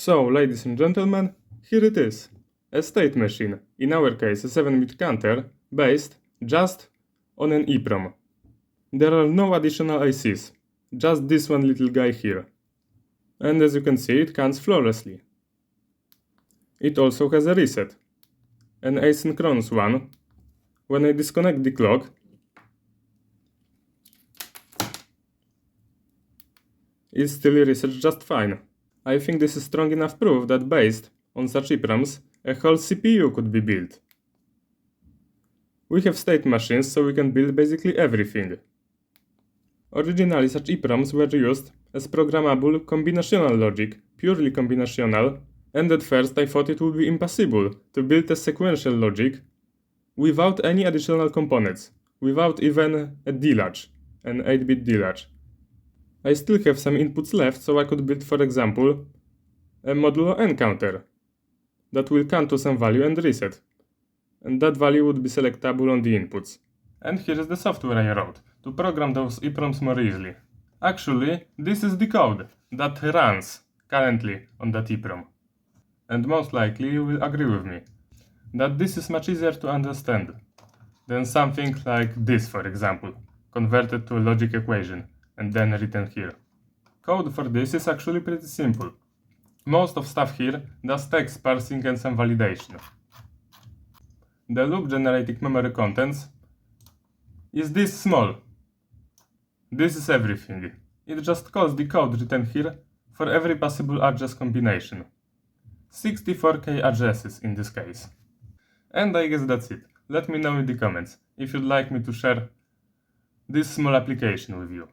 So, ladies and gentlemen, here it is. A state machine, in our case a 7-bit counter, based just on an EPROM. There are no additional ICs, just this one little guy here. And as you can see, it counts flawlessly. It also has a reset, an asynchronous one. When I disconnect the clock, it still resets just fine. I think this is strong enough proof that based on such EPROMs, a whole CPU could be built. We have state machines, so we can build basically everything. Originally such EPROMs were used as programmable combinational logic, purely combinational, and at first I thought it would be impossible to build a sequential logic without any additional components, without even a D-latch, an 8-bit D-latch. I still have some inputs left, so I could build, for example, a modulo N counter that will count to some value and reset, and that value would be selectable on the inputs. And here is the software I wrote to program those EPROMs more easily. Actually, this is the code that runs currently on that EPROM. And most likely you will agree with me that this is much easier to understand than something like this, for example, converted to a logic equation and then written here. Code for this is actually pretty simple. Most of stuff here does text parsing and some validation. The loop generating memory contents is this small. This is everything. It just calls the code written here for every possible address combination. 64K addresses in this case. And I guess that's it. Let me know in the comments if you'd like me to share this small application with you.